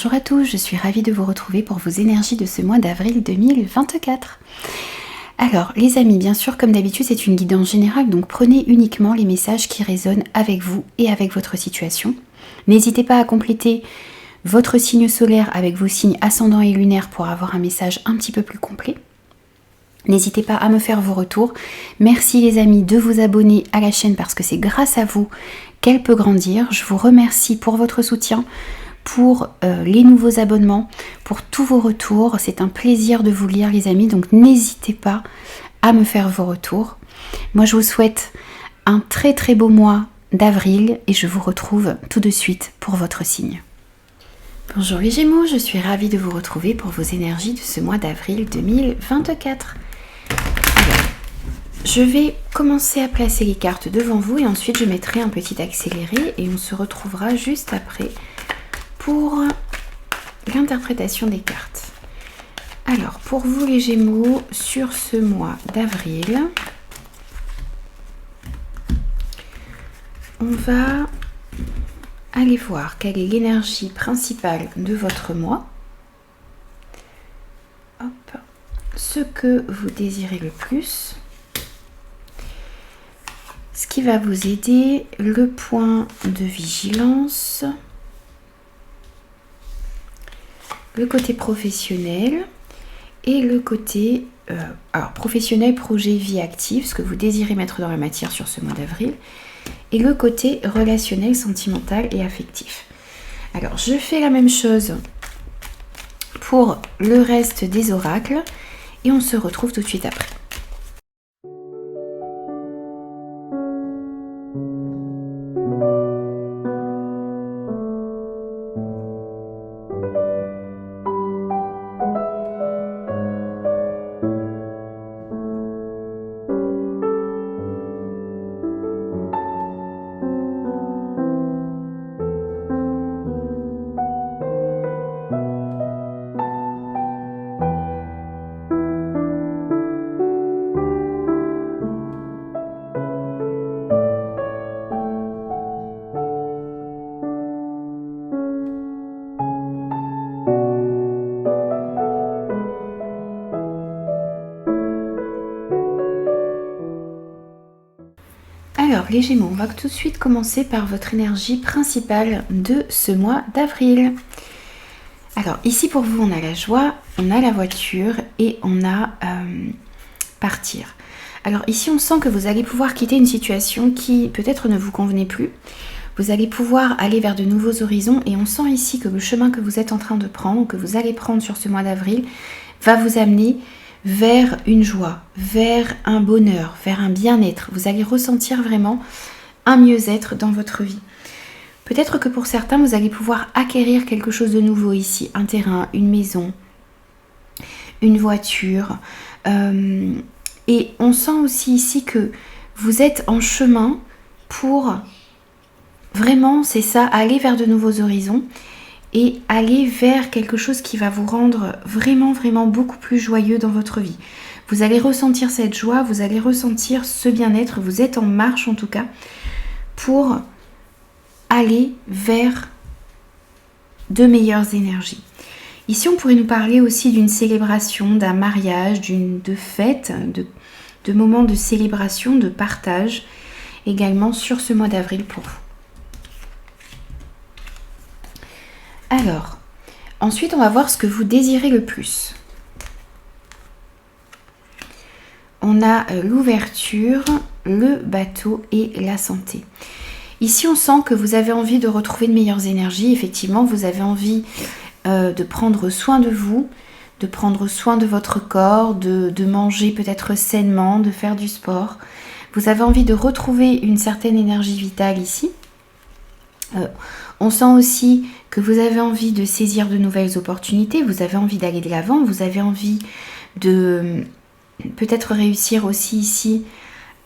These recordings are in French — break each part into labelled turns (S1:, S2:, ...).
S1: Bonjour à tous, je suis ravie de vous retrouver pour vos énergies de ce mois d'avril 2024. Alors les amis, bien sûr comme d'habitude c'est une guidance générale, donc prenez uniquement les messages qui résonnent avec vous et avec votre situation. N'hésitez pas à compléter votre signe solaire avec vos signes ascendants et lunaires pour avoir un message un petit peu plus complet. N'hésitez pas à me faire vos retours. Merci les amis de vous abonner à la chaîne parce que c'est grâce à vous qu'elle peut grandir. Je vous remercie pour votre soutien, pour les nouveaux abonnements, pour tous vos retours. C'est un plaisir de vous lire les amis, donc n'hésitez pas à me faire vos retours. Moi je vous souhaite un très très beau mois d'avril et je vous retrouve tout de suite pour votre signe. Bonjour les Gémeaux, je suis ravie de vous retrouver pour vos énergies de ce mois d'avril 2024. Alors, je vais commencer à placer les cartes devant vous et ensuite je mettrai un petit accéléré et on se retrouvera juste après pour l'interprétation des cartes. Alors, pour vous les Gémeaux, sur ce mois d'avril, on va aller voir quelle est l'énergie principale de votre mois. Hop. Ce que vous désirez le plus. Ce qui va vous aider, le point de vigilance. Le côté professionnel et le côté alors professionnel, projet, vie active, ce que vous désirez mettre dans la matière sur ce mois d'avril, et le côté relationnel, sentimental et affectif. Alors je fais la même chose pour le reste des oracles et on se retrouve tout de suite après. Alors les Gémeaux, on va tout de suite commencer par votre énergie principale de ce mois d'avril. Alors ici pour vous on a la joie, on a la voiture et on a partir. Alors ici on sent que vous allez pouvoir quitter une situation qui peut-être ne vous convenait plus. Vous allez pouvoir aller vers de nouveaux horizons et on sent ici que le chemin que vous êtes en train de prendre, que vous allez prendre sur ce mois d'avril, va vous amener vers une joie, vers un bonheur, vers un bien-être. Vous allez ressentir vraiment un mieux-être dans votre vie. Peut-être que pour certains, vous allez pouvoir acquérir quelque chose de nouveau ici. Un terrain, une maison, une voiture. Et on sent aussi ici que vous êtes en chemin pour vraiment, c'est ça, aller vers de nouveaux horizons. Et aller vers quelque chose qui va vous rendre vraiment, vraiment beaucoup plus joyeux dans votre vie. Vous allez ressentir cette joie, vous allez ressentir ce bien-être, vous êtes en marche en tout cas, pour aller vers de meilleures énergies. Ici, on pourrait nous parler aussi d'une célébration, d'un mariage, de fête, de moments de célébration, de partage, également sur ce mois d'avril pour vous. Alors, ensuite on va voir ce que vous désirez le plus. On a l'ouverture, le bateau et la santé. Ici on sent que vous avez envie de retrouver de meilleures énergies. Effectivement, vous avez envie de prendre soin de vous, de prendre soin de votre corps, de manger peut-être sainement, de faire du sport. Vous avez envie de retrouver une certaine énergie vitale ici. On sent aussi que vous avez envie de saisir de nouvelles opportunités, vous avez envie d'aller de l'avant, vous avez envie de peut-être réussir aussi ici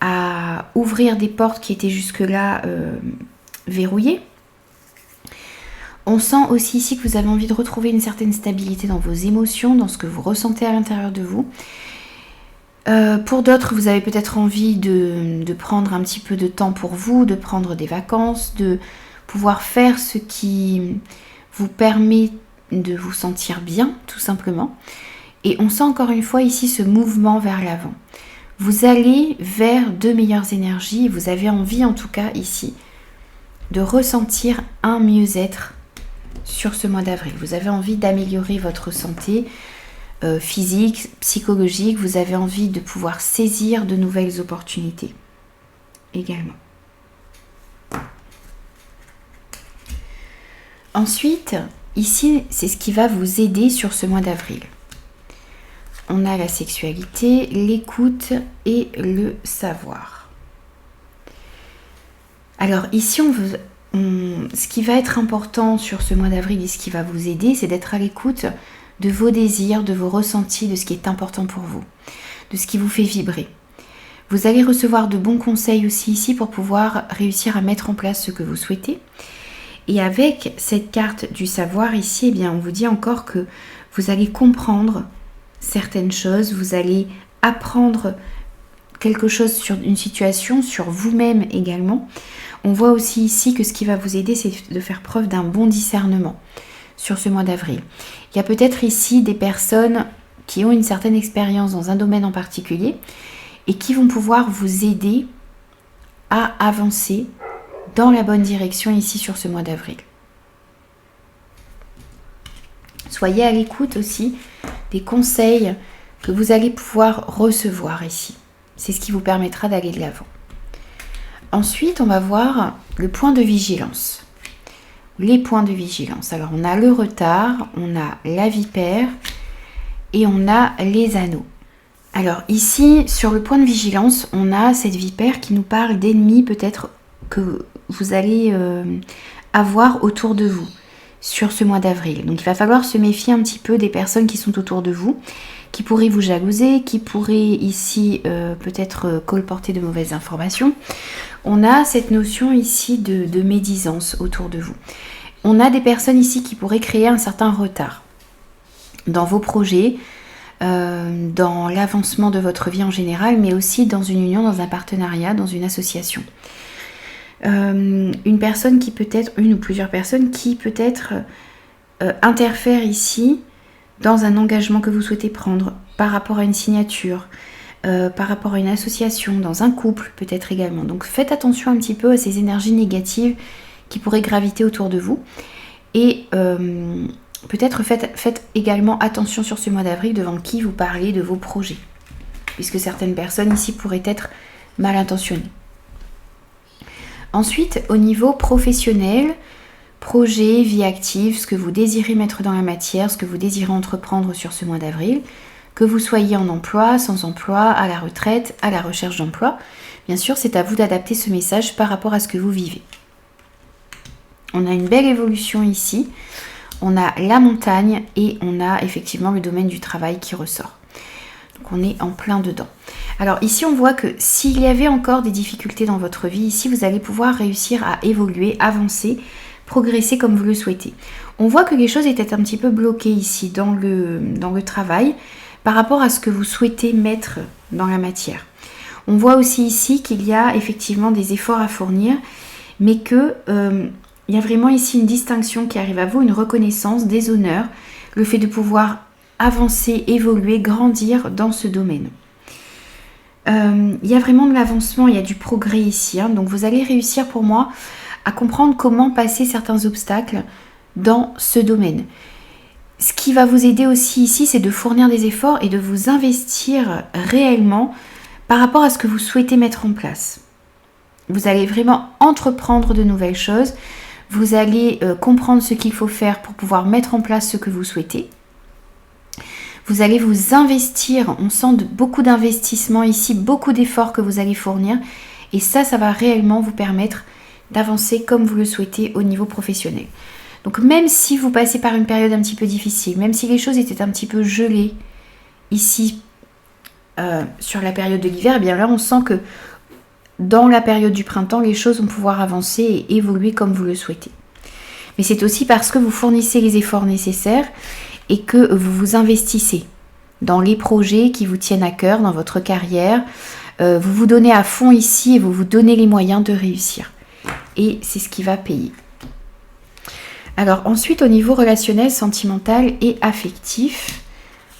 S1: à ouvrir des portes qui étaient jusque-là verrouillées. On sent aussi ici que vous avez envie de retrouver une certaine stabilité dans vos émotions, dans ce que vous ressentez à l'intérieur de vous. Pour d'autres, vous avez peut-être envie de prendre un petit peu de temps pour vous, de prendre des vacances, de pouvoir faire ce qui vous permet de vous sentir bien, tout simplement. Et on sent encore une fois ici ce mouvement vers l'avant. Vous allez vers de meilleures énergies. Vous avez envie, en tout cas ici, de ressentir un mieux-être sur ce mois d'avril. Vous avez envie d'améliorer votre santé physique, psychologique. Vous avez envie de pouvoir saisir de nouvelles opportunités également. Ensuite, ici, c'est ce qui va vous aider sur ce mois d'avril. On a la sexualité, l'écoute et le savoir. Alors ici, ce qui va être important sur ce mois d'avril et ce qui va vous aider, c'est d'être à l'écoute de vos désirs, de vos ressentis, de ce qui est important pour vous, de ce qui vous fait vibrer. Vous allez recevoir de bons conseils aussi ici pour pouvoir réussir à mettre en place ce que vous souhaitez. Et avec cette carte du savoir ici, eh bien, on vous dit encore que vous allez comprendre certaines choses, vous allez apprendre quelque chose sur une situation, sur vous-même également. On voit aussi ici que ce qui va vous aider, c'est de faire preuve d'un bon discernement sur ce mois d'avril. Il y a peut-être ici des personnes qui ont une certaine expérience dans un domaine en particulier et qui vont pouvoir vous aider à avancer dans la bonne direction ici sur ce mois d'avril. Soyez à l'écoute aussi des conseils que vous allez pouvoir recevoir ici. C'est ce qui vous permettra d'aller de l'avant. Ensuite, on va voir le point de vigilance. Les points de vigilance. Alors, on a le retard, on a la vipère et on a les anneaux. Alors ici, sur le point de vigilance, on a cette vipère qui nous parle d'ennemis peut-être que vous allez avoir autour de vous sur ce mois d'avril. Donc il va falloir se méfier un petit peu des personnes qui sont autour de vous, qui pourraient vous jalouser, qui pourraient ici peut-être colporter de mauvaises informations. On a cette notion ici de médisance autour de vous. On a des personnes ici qui pourraient créer un certain retard dans vos projets, dans l'avancement de votre vie en général, mais aussi dans une union, dans un partenariat, dans une association. Une personne qui peut-être, une ou plusieurs personnes qui peut-être interfèrent ici dans un engagement que vous souhaitez prendre par rapport à une signature, par rapport à une association, dans un couple peut-être également. Donc faites attention un petit peu à ces énergies négatives qui pourraient graviter autour de vous. Et peut-être faites également attention sur ce mois d'avril devant qui vous parlez de vos projets, puisque certaines personnes ici pourraient être mal intentionnées. Ensuite, au niveau professionnel, projet, vie active, ce que vous désirez mettre dans la matière, ce que vous désirez entreprendre sur ce mois d'avril, que vous soyez en emploi, sans emploi, à la retraite, à la recherche d'emploi, bien sûr, c'est à vous d'adapter ce message par rapport à ce que vous vivez. On a une belle évolution ici. On a la montagne et on a effectivement le domaine du travail qui ressort. Donc on est en plein dedans. Alors ici on voit que s'il y avait encore des difficultés dans votre vie, ici vous allez pouvoir réussir à évoluer, avancer, progresser comme vous le souhaitez. On voit que les choses étaient un petit peu bloquées ici dans le travail par rapport à ce que vous souhaitez mettre dans la matière. On voit aussi ici qu'il y a effectivement des efforts à fournir, mais que il y a vraiment ici une distinction qui arrive à vous, une reconnaissance, des honneurs, le fait de pouvoir avancer, évoluer, grandir dans ce domaine. Il y a vraiment de l'avancement, il y a du progrès ici. Donc vous allez réussir pour moi à comprendre comment passer certains obstacles dans ce domaine. Ce qui va vous aider aussi ici, c'est de fournir des efforts et de vous investir réellement par rapport à ce que vous souhaitez mettre en place. Vous allez vraiment entreprendre de nouvelles choses. Vous allez comprendre ce qu'il faut faire pour pouvoir mettre en place ce que vous souhaitez. Vous allez vous investir, on sent beaucoup d'investissement ici, beaucoup d'efforts que vous allez fournir. Et ça va réellement vous permettre d'avancer comme vous le souhaitez au niveau professionnel. Donc même si vous passez par une période un petit peu difficile, même si les choses étaient un petit peu gelées ici sur la période de l'hiver, eh bien là on sent que dans la période du printemps, les choses vont pouvoir avancer et évoluer comme vous le souhaitez. Mais c'est aussi parce que vous fournissez les efforts nécessaires et que vous vous investissez dans les projets qui vous tiennent à cœur, dans votre carrière. Vous vous donnez à fond ici et vous vous donnez les moyens de réussir. Et c'est ce qui va payer. Alors ensuite, au niveau relationnel, sentimental et affectif,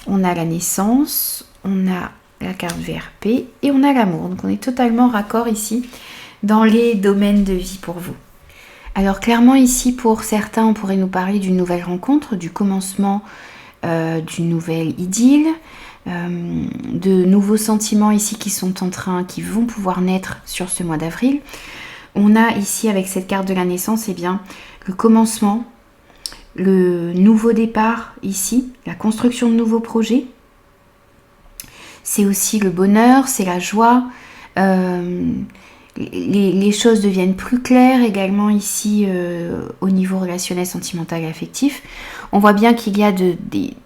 S1: on a la naissance, on a la carte VRP et on a l'amour. Donc on est totalement raccord ici dans les domaines de vie pour vous. Alors clairement ici, pour certains, on pourrait nous parler d'une nouvelle rencontre, du commencement d'une nouvelle idylle, de nouveaux sentiments ici qui vont pouvoir naître sur ce mois d'avril. On a ici avec cette carte de la naissance, eh bien, le commencement, le nouveau départ ici, la construction de nouveaux projets. C'est aussi le bonheur, c'est la joie. Les choses deviennent plus claires également ici au niveau relationnel, sentimental et affectif. On voit bien qu'il y a des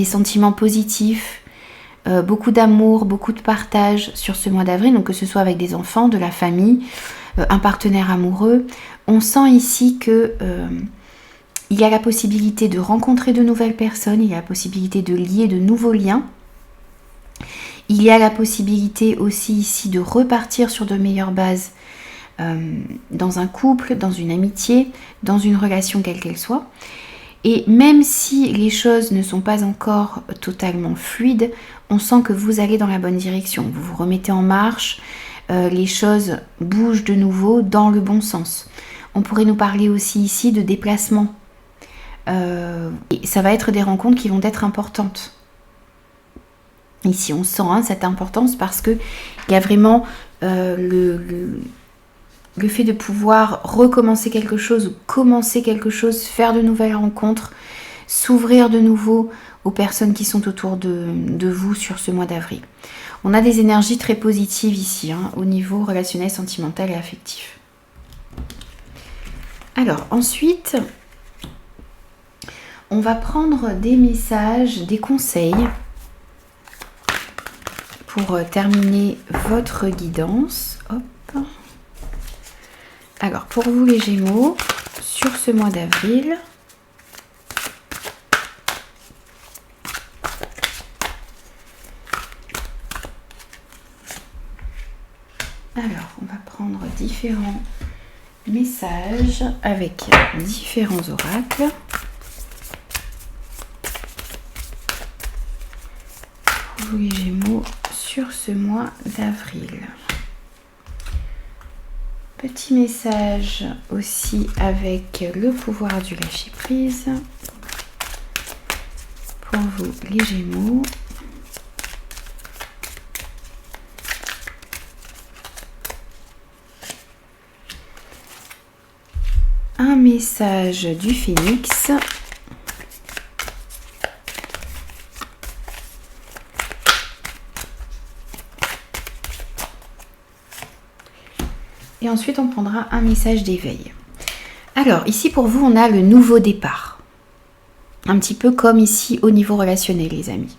S1: sentiments positifs, beaucoup d'amour, beaucoup de partage sur ce mois d'avril, donc que ce soit avec des enfants, de la famille, un partenaire amoureux. On sent ici que il y a la possibilité de rencontrer de nouvelles personnes, il y a la possibilité de lier de nouveaux liens. Il y a la possibilité aussi ici de repartir sur de meilleures bases dans un couple, dans une amitié, dans une relation quelle qu'elle soit. Et même si les choses ne sont pas encore totalement fluides, on sent que vous allez dans la bonne direction. Vous vous remettez en marche, les choses bougent de nouveau dans le bon sens. On pourrait nous parler aussi ici de déplacement. Et ça va être des rencontres qui vont être importantes. Ici, on sent cette importance parce qu'il y a vraiment le fait de pouvoir recommencer quelque chose, ou commencer quelque chose, faire de nouvelles rencontres, s'ouvrir de nouveau aux personnes qui sont autour de vous sur ce mois d'avril. On a des énergies très positives ici, au niveau relationnel, sentimental et affectif. Alors, ensuite, on va prendre des messages, des conseils pour terminer votre guidance. Hop. Alors, pour vous les Gémeaux, sur ce mois d'avril, alors, on va prendre différents messages avec différents oracles. Pour vous les Gémeaux, sur ce mois d'avril. Petit message aussi avec le pouvoir du lâcher prise. Pour vous les Gémeaux. Un message du Phénix. Et ensuite, on prendra un message d'éveil. Alors, ici pour vous, on a le nouveau départ. Un petit peu comme ici au niveau relationnel, les amis.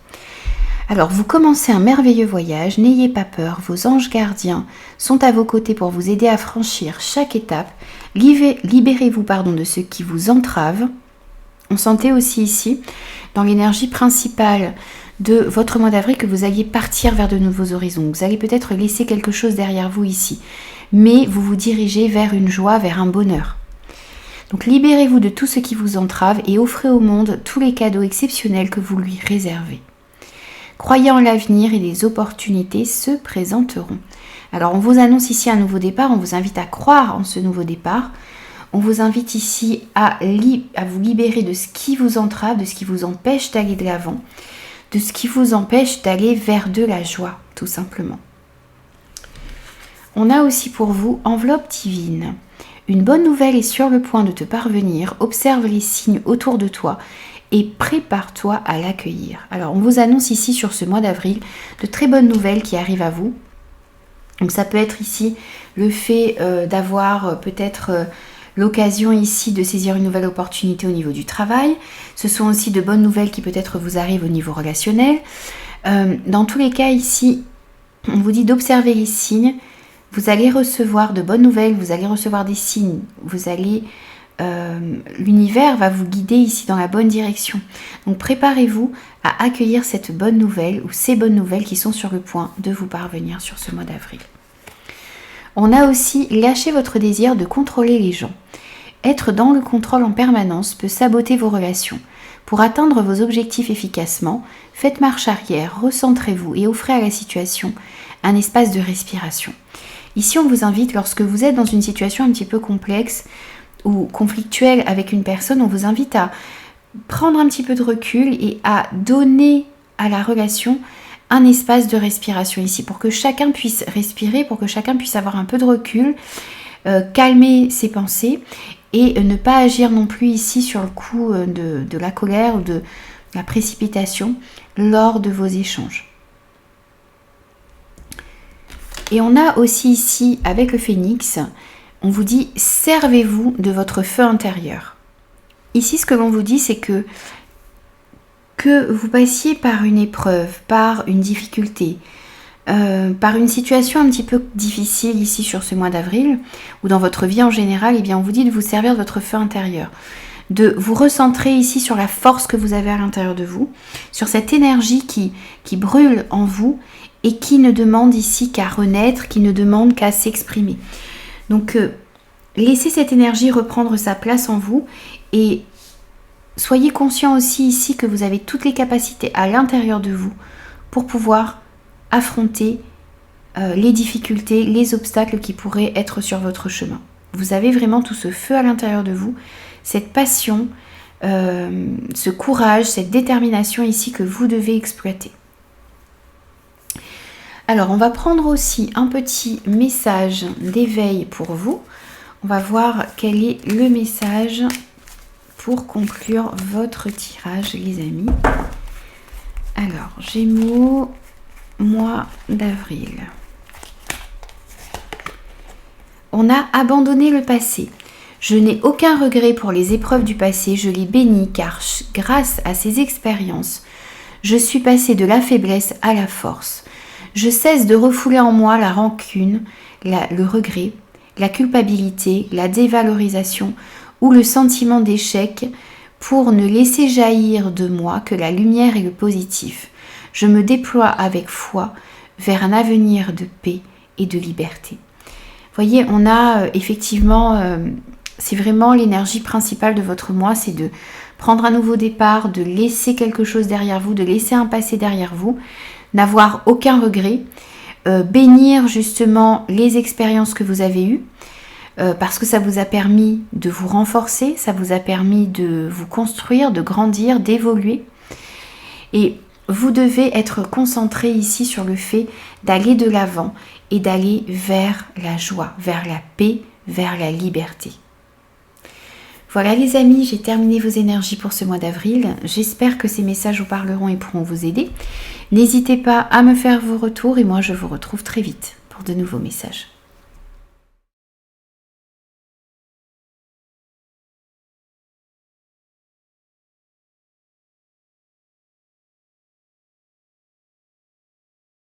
S1: Alors, vous commencez un merveilleux voyage. N'ayez pas peur. Vos anges gardiens sont à vos côtés pour vous aider à franchir chaque étape. Libérez-vous de ce qui vous entrave. On sentait aussi ici, dans l'énergie principale de votre mois d'avril, que vous alliez partir vers de nouveaux horizons. Vous allez peut-être laisser quelque chose derrière vous ici. Mais vous vous dirigez vers une joie, vers un bonheur. Donc libérez-vous de tout ce qui vous entrave et offrez au monde tous les cadeaux exceptionnels que vous lui réservez. Croyez en l'avenir et les opportunités se présenteront. Alors on vous annonce ici un nouveau départ, on vous invite à croire en ce nouveau départ. On vous invite ici à vous libérer de ce qui vous entrave, de ce qui vous empêche d'aller de l'avant, de ce qui vous empêche d'aller vers de la joie, tout simplement. On a aussi pour vous enveloppe divine. Une bonne nouvelle est sur le point de te parvenir. Observe les signes autour de toi et prépare-toi à l'accueillir. Alors, on vous annonce ici sur ce mois d'avril de très bonnes nouvelles qui arrivent à vous. Donc, ça peut être ici le fait d'avoir peut-être l'occasion ici de saisir une nouvelle opportunité au niveau du travail. Ce sont aussi de bonnes nouvelles qui peut-être vous arrivent au niveau relationnel. Dans tous les cas ici, on vous dit d'observer les signes. Vous allez recevoir de bonnes nouvelles, vous allez recevoir des signes, l'univers va vous guider ici dans la bonne direction. Donc préparez-vous à accueillir cette bonne nouvelle ou ces bonnes nouvelles qui sont sur le point de vous parvenir sur ce mois d'avril. On a aussi lâché votre désir de contrôler les gens. Être dans le contrôle en permanence peut saboter vos relations. Pour atteindre vos objectifs efficacement, faites marche arrière, recentrez-vous et offrez à la situation un espace de respiration. Ici, on vous invite, lorsque vous êtes dans une situation un petit peu complexe ou conflictuelle avec une personne, on vous invite à prendre un petit peu de recul et à donner à la relation un espace de respiration ici pour que chacun puisse respirer, pour que chacun puisse avoir un peu de recul, calmer ses pensées et ne pas agir non plus ici sur le coup de la colère ou de la précipitation lors de vos échanges. Et on a aussi ici, avec le phénix, on vous dit servez-vous de votre feu intérieur. Ici, ce que l'on vous dit, c'est que vous passiez par une épreuve, par une difficulté, par une situation un petit peu difficile ici sur ce mois d'avril, ou dans votre vie en général, eh bien on vous dit de vous servir de votre feu intérieur, de vous recentrer ici sur la force que vous avez à l'intérieur de vous, sur cette énergie qui brûle en vous et qui ne demande ici qu'à renaître, qui ne demande qu'à s'exprimer. Donc laissez cette énergie reprendre sa place en vous et soyez conscient aussi ici que vous avez toutes les capacités à l'intérieur de vous pour pouvoir affronter les difficultés, les obstacles qui pourraient être sur votre chemin. Vous avez vraiment tout ce feu à l'intérieur de vous, cette passion, ce courage, cette détermination ici que vous devez exploiter. Alors, on va prendre aussi un petit message d'éveil pour vous. On va voir quel est le message pour conclure votre tirage, les amis. Alors, Gémeaux, mois d'avril. On a abandonné le passé. Je n'ai aucun regret pour les épreuves du passé, je les bénis car grâce à ces expériences, je suis passée de la faiblesse à la force. Je cesse de refouler en moi la rancune, le regret, la culpabilité, la dévalorisation ou le sentiment d'échec pour ne laisser jaillir de moi que la lumière et le positif. Je me déploie avec foi vers un avenir de paix et de liberté. Vous voyez, on a effectivement, c'est vraiment l'énergie principale de votre mois, c'est de prendre un nouveau départ, de laisser quelque chose derrière vous, de laisser un passé derrière vous, n'avoir aucun regret, bénir justement les expériences que vous avez eues, parce que ça vous a permis de vous renforcer, ça vous a permis de vous construire, de grandir, d'évoluer. Et vous devez être concentré ici sur le fait d'aller de l'avant et d'aller vers la joie, vers la paix, vers la liberté. Voilà les amis, j'ai terminé vos énergies pour ce mois d'avril. J'espère que ces messages vous parleront et pourront vous aider. N'hésitez pas à me faire vos retours et moi je vous retrouve très vite pour de nouveaux messages.